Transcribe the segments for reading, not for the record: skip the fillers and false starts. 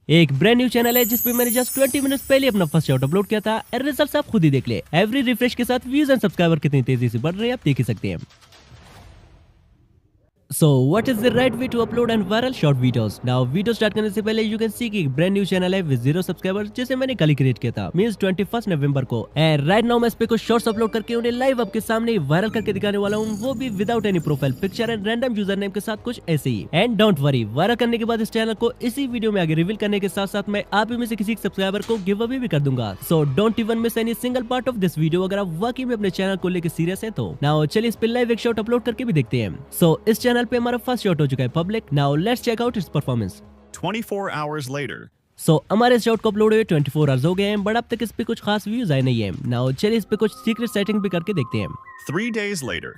एक brand new channel है जिसपे मैंने जस्ट 20 मिनट्स पहले अपना फर्स्ट शॉट अपलोड किया था। रिजल्ट्स आप खुद ही देख ले। एवरी रिफ्रेश के साथ व्यूज एंड सब्सक्राइबर कितनी तेजी से बढ़ रहे हैं आप देख ही सकते हैं। So what is the right way to upload and viral short videos? Now video start करने से पहले you can see कि ब्रांड न्यू चैनल है विद 0 सब्सक्राइबर्स जिसे मैंने कल ही क्रिएट किया था, मींस 21 नवंबर को। एंड राइट नाउ मैं इस पे कुछ शॉर्ट्स अपलोड करके उन्हें लाइव आपके सामने वायरल करके दिखाने वाला हूँ, वो भी without any profile picture and random user name के साथ कुछ ऐसे ही। एंड डोंट वरी, वायरल करने के बाद इस चैनल को इसी वीडियो में आगे रिवील करने के साथ साथ मैं आप में से किसी सब्सक्राइबर को गिव अवे भी कर दूंगा। So don't even miss any single part of this video अगर आप वाकई में अपने चैनल को लेकर सीरियस है तो। नाउ चलिए इस पे लाइव एक शॉट अपलोड करके भी देखते हैं। सो इस चैनल पे हमारा फर्स्ट शॉट हो चुका है public. Now let's check out its performance. 24 hours later. हमारे शॉट को अपलोड हुए 24 आवर्स हो गए हैं, बट अब तक इस पे कुछ खास व्यूज आए नहीं है। नाउ चलिए इस पे कुछ सीक्रेट सेटिंग भी करके देखते हैं। 3 days later.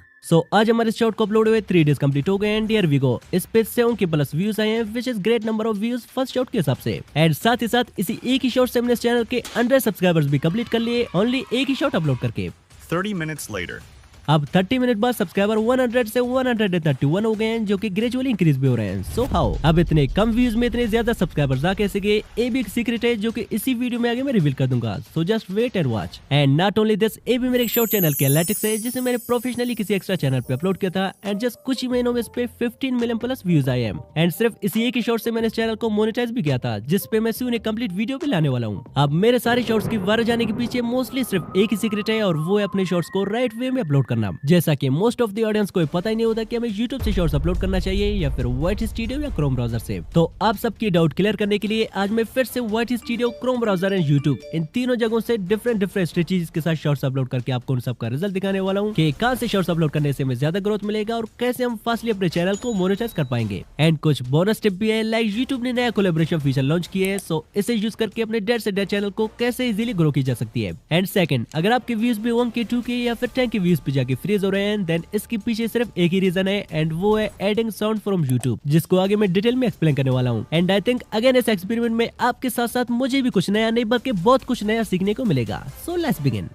आज हमारे शॉट को अपलोड हुए 3 डेज कंप्लीट हो गए हैं। हियर वी गो, इस पे 7 के प्लस व्यूज आए हैं, which is great number of views first shot के हिसाब से। एंड साथ ही साथ इसी एक ही शॉट से हमने इस चैनल के 100 सब्सक्राइबर्स भी कंप्लीट कर लिए, ओनली एक ही शॉट अपलोड करके। 30 minutes later. अब 30 मिनट बाद सब्सक्राइबर 100 से 131 हो गए हैं, जो कि ग्रेजुअली इंक्रीज भी हो रहे हैं। सो हाउ अब इतने कम व्यूज में इतने ज्यादा सब्सक्राइबर्स आ कैसे गए? ये भी एक सीक्रेट है जो कि इसी वीडियो में आगे मैं रिवील कर दूंगा। So just wait and watch. And not only this, ये भी मेरे शॉर्ट चैनल के एनालिटिक्स है जिसे मैंने प्रोफेशनली किसी एक्स्ट्रा चैनल पे अपलोड किया था। एंड जस्ट कुछ ही महीनों में इस पे 15 मिलियन प्लस व्यूज आए हैं। एंड सिर्फ इसी एक ही शॉर्ट से मैंने इस चैनल को मोनेटाइज भी किया था, जिसपे मैं सून एक कंप्लीट वीडियो भी लाने वाला हूँ। अब मेरे सारे शॉर्ट्स की वायरल जाने के पीछे मोस्टली सिर्फ एक ही सीक्रेट है, और वो है अपने शॉर्ट्स को राइट वे में अपलोड करना। जैसा कि मोस्ट ऑफ द ऑडियंस को पता ही नहीं होता कि हमें YouTube से शॉर्ट्स अपलोड करना चाहिए या फिर YT स्टूडियो या क्रोम ब्राउजर से। तो आप सबकी डाउट क्लियर करने के लिए आज मैं फिर से YT studio, Chrome browser and YouTube इन तीनों जगहों से डिफरेंट स्ट्रेटजीज के साथ शॉर्ट्स अपलोड करके आपको उन सबका रिजल्ट दिखाने वाला हूँ कि कहां से शॉर्ट्स अपलोड करने से हमें ज्यादा ग्रोथ मिलेगा और कैसे हम फास्टली अपने चैनल को मोनेटाइज कर पाएंगे। एंड कुछ बोनस टिप भी है, लाइक YouTube ने नया कोलैबोरेशन फीचर लॉन्च किया है, सो इसे यूज करके अपने डेढ़ से डेढ़ चैनल को कैसे इजीली ग्रो की जा सकती है। एंड सेकंड, अगर आपके व्यूज भी 1K 2K या फिर 10K व्यूज पे जाके फ्रीज हो रहे हैं, देन इसके पीछे सिर्फ एक ही रीजन है, एंड वो है एडिंग साउंड फ्रॉम YouTube, जिसको आगे मैं डिटेल में एक्सप्लेन करने वाला हूँ। एंड आई थिंक अगेन इस एक्सपेरिमेंट में आपके साथ साथ मुझे भी कुछ नया नहीं बल्कि बहुत कुछ नया सीखने को मिलेगा। So let's begin.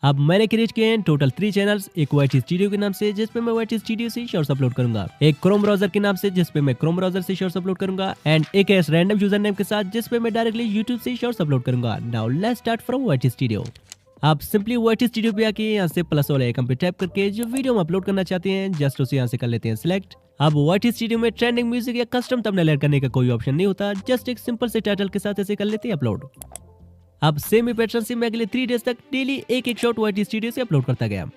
अब मैंने क्रिएट किए हैं टोटल 3 चैनल्स, एक YT स्टूडियो के नाम से जिसपे मैं YT स्टूडियो से शॉर्ट्स अपलोड करूंगा, एक क्रोम ब्राउजर के नाम से जिसपे मैं क्रोम ब्राउजर से शॉर्ट्स अपलोड करूंगा, एंड एक है रैंडम यूजर नेम के साथ जिसपे मैं डायरेक्टली YouTube से शॉर्ट्स अपलोड करूंगा। Now let's start from YT studio. आप सिंपली YT स्टूडियो पे आके यहाँ से प्लस वाले आइकन पे टैप करके जो वीडियो हम अपलोड करना चाहते हैं जस्ट उसे यहाँ से कर लेते हैं सिलेक्ट। अब YT स्टूडियो में ट्रेंडिंग म्यूजिक या कस्टम थंबनेल ऐड करने का कोई ऑप्शन नहीं होता, जस्ट एक सिंपल से टाइटल के साथ ऐसे कर लेते हैं अपलोड। अब सेम ही पैटर्न से मैं अगले 3 डेज तक डेली एक शॉट YT स्टूडियो से अपलोड करता गया।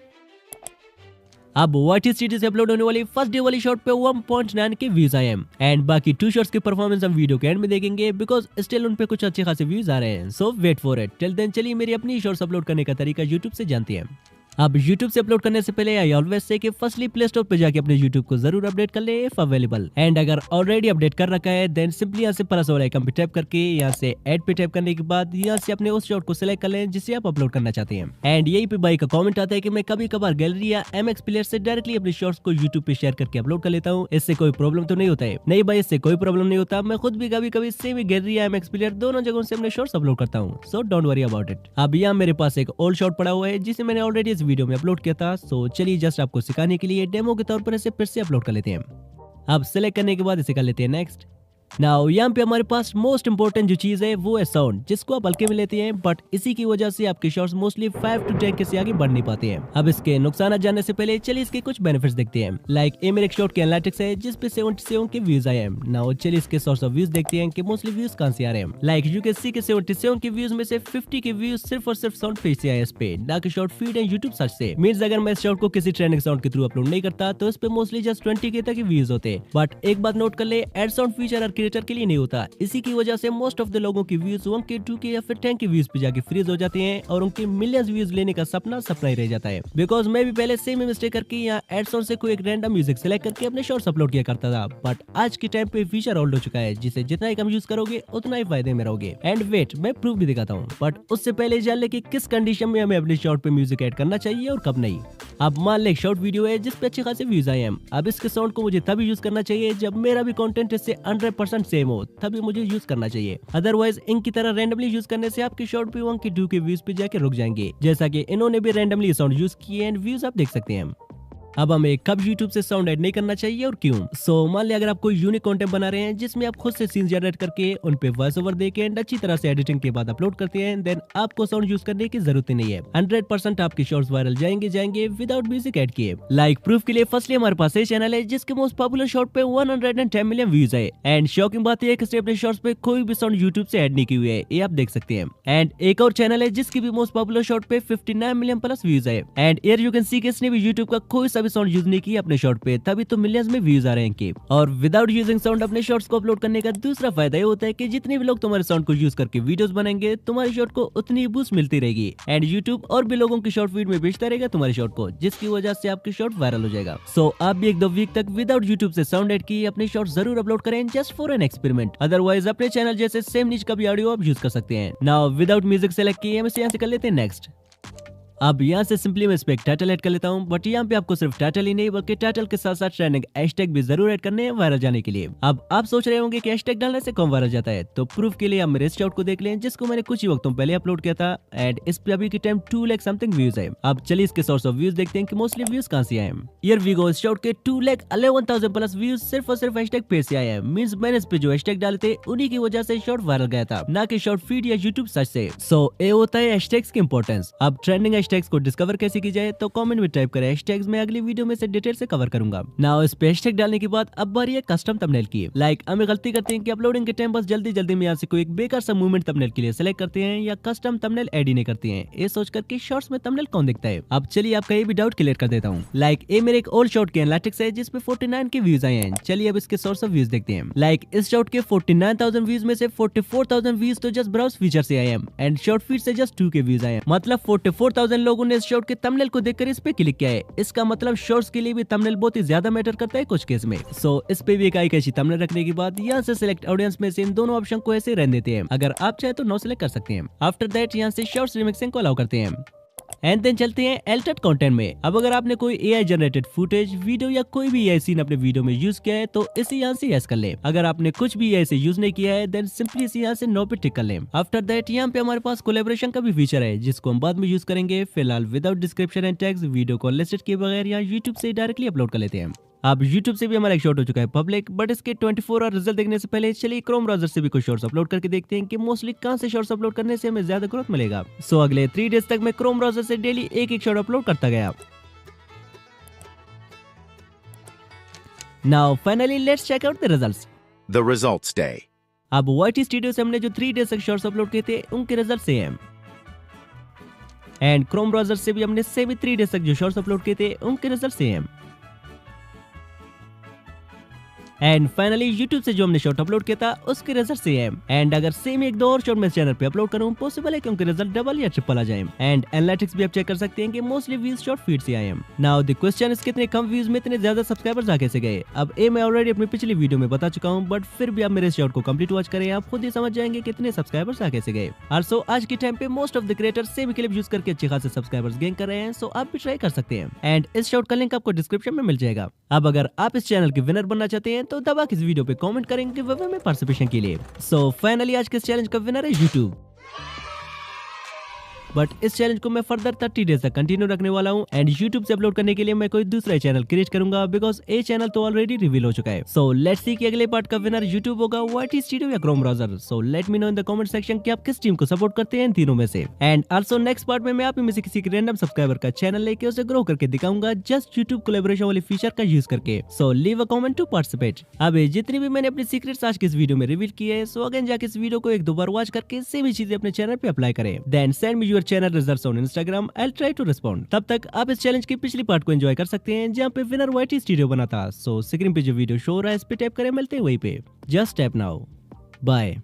अब YT स्टूडियो से अपलोड होने वाली फर्स्ट डे वाली शॉट पे 1.9 के व्यूज आए हैं, एंड बाकी 2 शॉट्स की परफॉर्मेंस हम वीडियो के एंड में देखेंगे बिकॉज स्टिल उन पे कुछ अच्छे खासे व्यूज आ रहे हैं। So wait for it. Till then चलिए मेरी अपनी शॉर्ट्स अपलोड करने का तरीका YouTube से जानते हैं। अब YouTube से अपलोड करने से पहले आई ऑलवेज से कि फर्स्टली प्ले स्टोर पे जाके अपने YouTube को जरूर अपडेट कर ले इफ अवेलेबल, एंड अगर ऑलरेडी अपडेट कर रखा है देन सिंपली यहाँ से प्लस वाला आइकन पे टैप करके यहाँ से ऐड पे टैप करने के बाद यहाँ से अपने उस शॉट को सिलेक्ट कर लें जिसे आप अपलोड करना चाहते हैं। एंड यही पे भाई का कमेंट आता है कि मैं कभी कभार गैलरी या MX प्लेयर से डायरेक्टली अपने शॉर्ट्स को YouTube पे शेयर करके अपलोड कर लेता हूँ, इससे कोई प्रॉब्लम तो नहीं होता है? नहीं भाई, इससे कोई प्रॉब्लम नहीं होता। मैं खुद भी कभी कभी सेम गैलरी या MX प्लेयर दोनों जगहों से अपने शॉर्ट्स अपलोड करता हूँ, so don't worry about it. अब यहाँ मेरे पास एक ओल्ड शॉट पड़ा हुआ है जिसे मैंने ऑलरेडी इस वीडियो में अपलोड किया था। सो चलिए जस्ट आपको सिखाने के लिए डेमो के तौर पर इसे फिर से अपलोड कर लेते हैं। अब सिलेक्ट करने के बाद इसे कर लेते हैं नेक्स्ट। नाउ यहाँ पे हमारे पास मोस्ट इंपोर्टेंट जो चीज है वो है साउंड, जिसको आप हल्के में लेते हैं, बट इसी की वजह से आपके शॉट्स मोस्टली 5 to 10 के से आगे बढ़ नहीं पाते हैं। अब इसके नुकसान जानने से पहले चलिए इसके कुछ बेनिफिट्स देखते हैं। लाइक ये मेरे शॉट के एनालिटिक्स है जिसपे 77 के व्यूज आए हैं। नाउ चलिए इसके सोर्स ऑफ व्यूज देखते हैं कि मोस्टली व्यूज कहां से आ रहे हैं। लाइक यू कैन सी के 77 के व्यूज में से 50 के व्यूज सिर्फ और सिर्फ साउंड फीड से आए, इस पे ना कि short feed and YouTube search से। मींस अगर मैं इस शॉट को किसी ट्रेंडिंग साउंड के थ्रू अपलोड नहीं करता तो इस पे मोस्टली जस्ट 20 के तक व्यूज होते। बट एक बात नोट कर ले, एड साउंड फीचर और क्रिएटर के लिए नहीं होता। इसी की वजह से मोस्ट ऑफ द लोगों की व्यूज 1K 2K या फिर 10K व्यूज पे जाके फ्रीज हो जाते हैं और उनके मिलियंस व्यूज लेने का सपना ही रह जाता है। बिकॉज मैं भी पहले सेम मिस्टेक करके यहाँ एड साउंड से कोई एक रैंडम म्यूजिक सेलेक्ट करके अपने शॉर्ट्स अपलोड किया करता था, बट आज के टाइम पे फीचर ओल्ड हो चुका है जिसे जितना ही कम यूज करोगे उतना ही फायदे में रहोगे। एंड वेट, मैं प्रूफ भी दिखाता हूँ, बट उससे पहले जान ले कि किस कंडीशन में हमें अपने शॉर्ट पे म्यूजिक ऐड करना चाहिए और कब नहीं। अब मान ले शॉर्ट वीडियो है जिसपे अच्छे खासे व्यूज आए हैं। अब इसके साउंड को मुझे तभी यूज करना चाहिए जब मेरा भी कंटेंट इससे 100% सेम हो, तभी मुझे यूज करना चाहिए। अदरवाइज इनकी तरह रैंडमली यूज करने से आपके शॉर्ट पे 1K 2K व्यूज पे जाके रुक जाएंगे, जैसा कि इन्होंने भी रैंडमली साउंड यूज किए एंड व्यूज आप देख सकते हैं। अब हमें कब YouTube से साउंड ऐड नहीं करना चाहिए और क्यों। सो मान लिया अगर आप कोई यूनिक कंटेंट बना रहे हैं जिसमें आप खुद से सीन जनरेट करके उन पे वॉइस ओवर देके एंड अच्छी तरह से एडिटिंग के बाद अपलोड करते हैं, देन आपको साउंड यूज करने की जरूरत ही नहीं है। 100% आपके शॉर्ट्स वायरल जाएंगे विदाउट म्यूजिक ऐड किए। लाइक प्रूफ के लिए फर्स्टली हमारे पास ये चैनल है जिसके मोस्ट पॉपुलर शॉर्ट पे 110 मिलियन व्यूज है एंड शॉकिंग बात यह है कि इसने अपने शॉर्ट्स पे कोई भी साउंड यूट्यूब से ऐड नहीं की हुई है, ये आप देख सकते हैं। एंड एक और चैनल है जिसकी भी मोस्ट पॉपुलर शॉर्ट पे 59 मिलियन प्लस व्यूज है and here you can see कि इसने भी यूट्यूब का कोई सा भी साउंड यूज नहीं किया अपने शॉर्ट पे, तभी तो मिलियंस में व्यूज आ रहे हैं। और विदाउट यूजिंग साउंड अपने शॉर्ट्स को अपलोड करने का दूसरा फायदा ये होता है कि जितने भी लोग तुम्हारे साउंड को यूज करके वीडियोस बनाएंगे तुम्हारी शॉर्ट को उतनी बूस्ट मिलती रहेगी एंड यूट्यूब और भी लोगों की शॉर्ट फीड में बेचता रहेगा तुम्हारी शॉर्ट को, जिसकी वजह से आपकी शॉर्ट वायरल हो जाएगा। सो आप भी 1-2 वीक तक विदाउट यूट्यूब से साउंड ऐड किए अपनी शॉर्ट जरूर अपलोड करें just for an experiment. Otherwise अपने चैनल जैसे सेम नीच का भी ऑडियो आप यूज कर सकते हैं। नाउ विदाउट म्यूजिक सेलेक्ट किए हम इसे यहाँ से कर लेते हैं नेक्स्ट। अब यहाँ से सिंपली मैं इस पे एक टाइटल ऐड कर लेता हूँ, बट यहाँ पे आपको सिर्फ टाइटल ही नहीं बल्कि टाइटल के साथ साथ ट्रेंडिंग हैशटैग भी जरूर ऐड करने हैं वायरल जाने के लिए। अब आप सोच रहे होंगे कि हैशटैग डालने से कौन वायरल जाता है, तो प्रूफ के लिए आप मेरे शॉर्ट को देख लें जिसको मैंने कुछ ही वक्तों पहले अपलोड किया था एंड इस पे अभी के टाइम 2 लाख समथिंग व्यूज है। अब चलिए इसके सोर्स ऑफ व्यूज देखते हैं कि मोस्टली व्यूज कहां से आए। हियर वी गो, इस शॉर्ट के 2,11,000 प्लस व्यूज सिर्फ और सिर्फ हैशटैग पेज से आए हैं। मींस मैंने इस पे जो हैशटैग डाले थे उन्हीं की वजह से शॉर्ट वायरल गया था, ना कि शॉर्ट फीड या यूट्यूब सर्च से। सो ये होता है हैशटैग्स की इंपॉर्टेंस। अब ट्रेंडिंग हैशटैग्स को डिस्कवर कैसे की जाए तो कमेंट में टाइप करें हैशटैग्स, मैं अगली वीडियो में से डिटेल से कवर करूंगा। नाउ इस पे हैशटैग डालने के बाद अब बारी है कस्टम थंबनेल की। लाइक हमें गलती करते हैं कि अपलोडिंग के टाइम बस जल्दी में यहाँ से कोई एक बेकार सा मूवमेंट थंबनेल के लिए सेलेक्ट करते हैं या कस्टम थंबनेल ऐड ही नहीं करते हैं, ये सोचकर कि शॉर्ट्स में थंबनेल कौन दिखता है। अब चलिए आपका ये भी डाउट क्लियर कर देता हूँ। लाइक ये मेरे एक ओल्ड शॉर्ट के एनालिटिक्स है जिसपे 49 के व्यूज आए हैं। चलिए अब इसके सोर्स ऑफ व्यूज देखते हैं। लाइक इस शॉर्ट के 49,000 व्यूज में से 44,000 व्यूज तो जस्ट ब्राउज फीचर से आए हैं एंड शॉर्ट फीड से जस्ट 2 के व्यूज आए हैं। मतलब 44,000 लोगों ने इस शॉर्ट के थंबनेल को देखकर इस पे क्लिक किया है। इसका मतलब शॉर्ट्स के लिए भी थंबनेल बहुत ही ज्यादा मैटर करता है कुछ केस में। सो इस पे भी एक आई कैची थंबनेल रखने के बाद यहाँ से सिलेक्ट ऑडियंस में से इन दोनों ऑप्शन को ऐसे रहने देते हैं। अगर आप चाहे तो नो सिलेक्ट कर सकते हैं। आफ्टर दैट यहाँ से शॉर्ट्स रिमिक्सिंग को अलाउ करते हैं एंड देन चलते हैं एल्टर्ड कंटेंट में। अब अगर आपने कोई एआई जनरेटेड फुटेज, वीडियो या कोई भी एआई सीन अपने वीडियो में यूज किया है तो इसे यहाँ से यस कर ले। अगर आपने कुछ भी एआई से यूज नहीं किया है देन सिंपली इसे यहाँ से नो पे टिक कर ले। आफ्टर दैट यहाँ पे हमारे पास कोलैबोरेशन का भी फीचर है जिसको हम बाद में यूज करेंगे। फिलहाल without description and tags video को अनलिस्टेड किए बगैर यहाँ यूट्यूब से डायरेक्टली अपलोड कर लेते हैं। अब YouTube से भी हमारा एक शॉर्ट हो चुका है पब्लिक, बट इसके 24 आवर रिजल्ट देखने से पहले चलिए क्रोम ब्राउजर से भी कुछ शॉर्ट्स अपलोड करके देखते हैं कि मोस्टली कहां से शॉर्ट्स अपलोड करने से हमें ज्यादा ग्रोथ मिलेगा। सो अगले 3 डेज तक मैं क्रोम ब्राउजर से डेली एक शॉर्ट अपलोड करता गया। Now finally let's check out the results. The results day. अब YT स्टूडियो से हमने जो 3 डेज तक शॉर्ट्स अपलोड किए थे उनके result same and Chrome browser से भी हमने सेम 3 डेज तक जो शॉर्ट्स अपलोड किए थे उनके result same and finally YouTube से जो हमने शॉर्ट अपलोड किया था उसके रिजल्ट सेम। एंड अगर सेम 1-2 और शॉर्ट मैं चैनल पे अपलोड करूं पॉसिबल है कि उनके रिजल्ट डबल या ट्रिपल आ जाए। एंड एनालिटिक्स भी आप चेक कर सकते हैं कि मोस्टली व्यूज शॉर्ट फीड से आए हैं। नाउ द क्वेश्चन इज कितने कम व्यूज में इतने ज्यादा सब्सक्राइबर्स आ कैसे गए। अब ये मैं ऑलरेडी अपनी पिछली वीडियो में बता चुका हूं, बट फिर भी आप मेरे शॉर्ट को कंप्लीट वॉच करें, आप खुद ही समझ जाएंगे कितने सब्सक्राइबर्स आ कैसे गए। आल्सो आज के टाइम पे most of the creators same clip use करके अच्छे खासे सब्सक्राइबर्स गेन कर रहे हैं, सो आप भी ट्राई कर सकते हैं। एंड इस शॉर्ट का लिंक आपको डिस्क्रिप्शन में मिल जाएगा। अब अगर आप इस चैनल के विनर बनना चाहते हैं तो दबा के इस वीडियो पे कमेंट करेंगे गिव में पार्टिसिपेशन के लिए। सो फाइनली आज के इस चैलेंज का विनर है YouTube। बट इस चैलेंज को मैं फर्दर 30 डेज तक कंटिन्यू रखने वाला हूँ एंड YouTube से अपलोड करने के लिए मैं कोई दूसरा चैनल क्रिएट करूंगा बिकॉज ये चैनल तो ऑलरेडी रिवील हो चुका है। सो लेट्स सी कि अगले पार्ट का विनर YouTube होगा, YT स्टूडियो या Chrome browser. So let me know in the comment section कि आप किस टीम को सपोर्ट करते हैं इन तीनों में से। एंड आल्सो नेक्स्ट पार्ट में मैं आप में से किसी रैंडम सब्सक्राइबर का चैनल लेके उसे ग्रो करके दिखाऊंगा जस्ट YouTube कोलैबोरेशन वाले फीचर का यूज करके। So leave a comment to participate. अब जितनी भी मैंने अपनी सीक्रेट्स आज की इस वीडियो में रिवील की है, सो अगेन जाके इस वीडियो को 1-2 बार वॉच करके सेम ही चीजें अपने चैनल पे अप्लाई करें। Then send me your channel results on Instagram, I'll try to respond। तब तक आप इस चैलेंज की पिछली पार्ट को एंजॉय कर सकते हैं जहाँ पे विनर YT स्टूडियो बना था। सो स्क्रीन पे जो वीडियो शो हो रहा है इस पे टैप करें, मिलते हैं वहीं पे। Just tap now. बाय।